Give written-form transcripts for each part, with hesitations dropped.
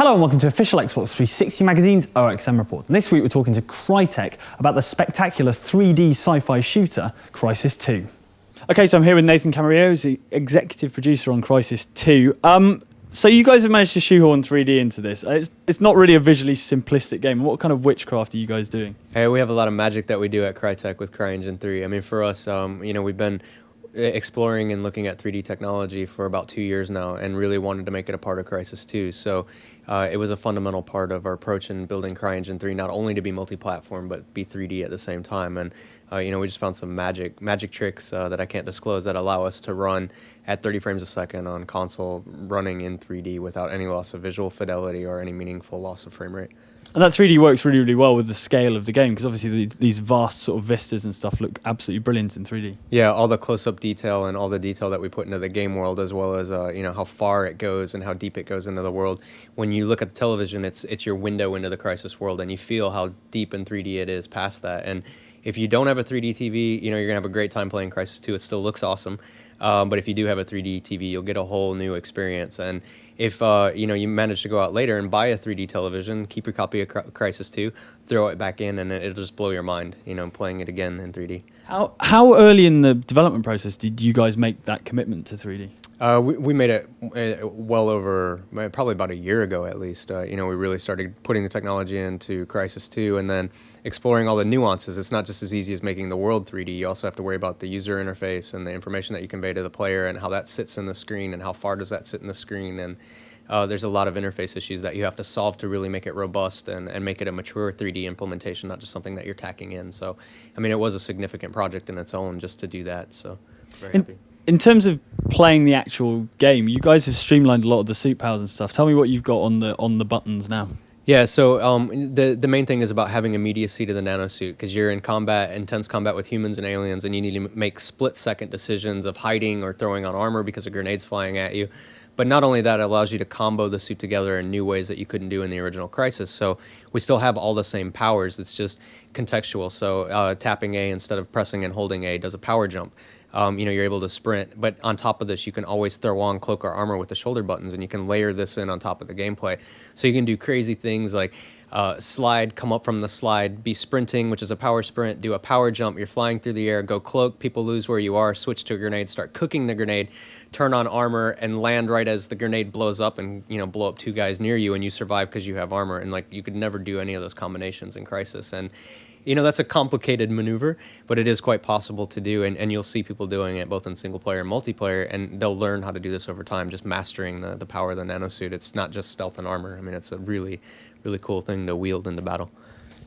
Hello and welcome to official Xbox 360 Magazine's OXM report. And this week we're talking to Crytek about the spectacular 3D sci-fi shooter Crysis 2. Okay, so I'm here with Nathan Camarillo, who's the executive producer on Crysis 2. So you guys have managed to shoehorn 3D into this. It's not really a visually simplistic game. What kind of witchcraft are you guys doing? Hey, we have a lot of magic that we do at Crytek with CryEngine 3. I mean, for us, we've been exploring and looking at 3D technology for about 2 years now and really wanted to make it a part of Crysis 2. So it was a fundamental part of our approach in building CryEngine 3, not only to be multi-platform, but be 3D at the same time. And we just found some magic tricks that I can't disclose that allow us to run at 30 frames a second on console running in 3D without any loss of visual fidelity or any meaningful loss of frame rate. And that 3D works really, really well with the scale of the game, because obviously these vast sort of vistas and stuff look absolutely brilliant in 3D. Yeah, all the close-up detail and all the detail that we put into the game world, as well as how far it goes and how deep it goes into the world. When you look at the television, it's your window into the Crysis world, and you feel how deep in 3D it is past that. And if you don't have a 3D TV, you're gonna have a great time playing Crysis 2. It still looks awesome. But if you do have a 3D TV, you'll get a whole new experience. And if you manage to go out later and buy a 3D television, keep your copy of Crysis 2, throw it back in, and it'll just blow your mind, playing it again in 3D. How early in the development process did you guys make that commitment to 3D? We made it well over, probably about a year ago at least. We really started putting the technology into Crysis 2 and then exploring all the nuances. It's not just as easy as making the world 3D. You also have to worry about the user interface and the information that you convey to the player and how that sits in the screen and how far does that sit in the screen. And there's a lot of interface issues that you have to solve to really make it robust and make it a mature 3D implementation, not just something that you're tacking in. So, it was a significant project in its own just to do that. So, very happy. In terms of playing the actual game, you guys have streamlined a lot of the suit powers and stuff. Tell me what you've got on the buttons now. Yeah, so the main thing is about having immediacy to the nanosuit, because you're in combat, intense combat with humans and aliens, and you need to make split-second decisions of hiding or throwing on armor because a grenade's flying at you. But not only that, it allows you to combo the suit together in new ways that you couldn't do in the original Crysis. So we still have all the same powers. It's just contextual. So tapping A instead of pressing and holding A does a power jump. You're able to sprint, but on top of this, you can always throw on cloak or armor with the shoulder buttons, and you can layer this in on top of the gameplay. So you can do crazy things like slide, come up from the slide, be sprinting, which is a power sprint, do a power jump, you're flying through the air, go cloak, people lose where you are, switch to a grenade, start cooking the grenade, turn on armor, and land right as the grenade blows up and, blow up two guys near you, and you survive because you have armor. And, you could never do any of those combinations in Crysis. And that's a complicated maneuver, but it is quite possible to do, and you'll see people doing it both in single-player and multiplayer, and they'll learn how to do this over time, just mastering the power of the nanosuit. It's not just stealth and armor. It's a really, really cool thing to wield into battle.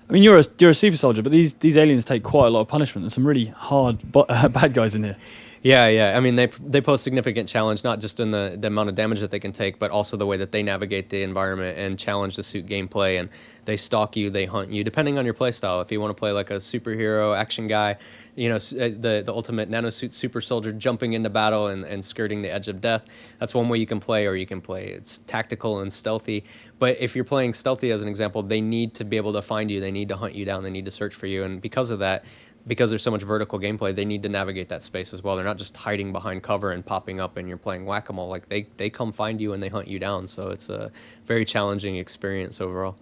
You're a super soldier, but these aliens take quite a lot of punishment. There's some really hard bad guys in here. Yeah. They pose significant challenge, not just in the amount of damage that they can take, but also the way that they navigate the environment and challenge the suit gameplay. And they stalk you, they hunt you, depending on your playstyle. If you want to play like a superhero action guy, the ultimate nanosuit super soldier jumping into battle and skirting the edge of death, that's one way you can play, or you can play it's tactical and stealthy. But if you're playing stealthy, as an example, they need to be able to find you, they need to hunt you down, they need to search for you. And because of that, because there's so much vertical gameplay, they need to navigate that space as well. They're not just hiding behind cover and popping up and you're playing whack-a-mole. They come find you and they hunt you down. So it's a very challenging experience overall.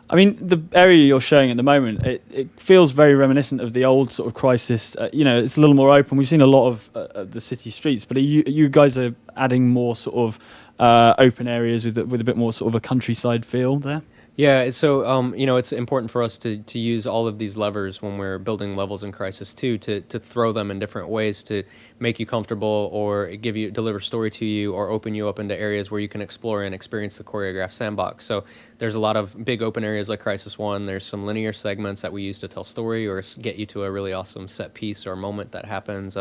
The area you're showing at the moment, it feels very reminiscent of the old sort of Crysis. It's a little more open. We've seen a lot of the city streets, but you guys are adding more sort of open areas with a bit more sort of a countryside feel there? Yeah, so it's important for us to use all of these levers when we're building levels in Crysis 2 to throw them in different ways to make you comfortable, or deliver story to you, or open you up into areas where you can explore and experience the choreographed sandbox. So there's a lot of big open areas like Crysis 1. There's some linear segments that we use to tell story or get you to a really awesome set piece or moment that happens.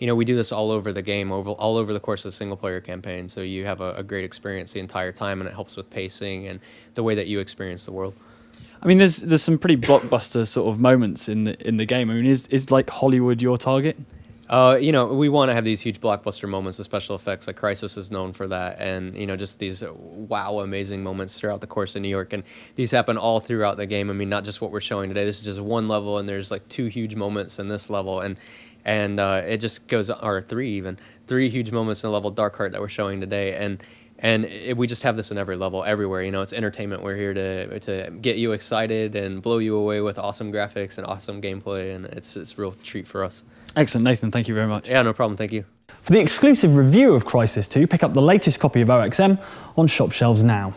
We do this all over the game, all over the course of the single-player campaign, so you have a great experience the entire time, and it helps with pacing and the way that you experience the world. There's some pretty blockbuster sort of moments in the game. Is like Hollywood your target? We want to have these huge blockbuster moments with special effects. Like Crysis is known for that, and just these wow, amazing moments throughout the course of New York, and these happen all throughout the game. Not just what we're showing today. This is just one level, and there's like two huge moments in this level, and it just goes, or three huge moments in the level Dark Heart that we're showing today, and And we just have this in every level, everywhere. You know, it's entertainment. We're here to get you excited and blow you away with awesome graphics and awesome gameplay, and it's a real treat for us. Excellent, Nathan. Thank you very much. Yeah, no problem. Thank you. For the exclusive review of Crysis 2, pick up the latest copy of OXM on shop shelves now.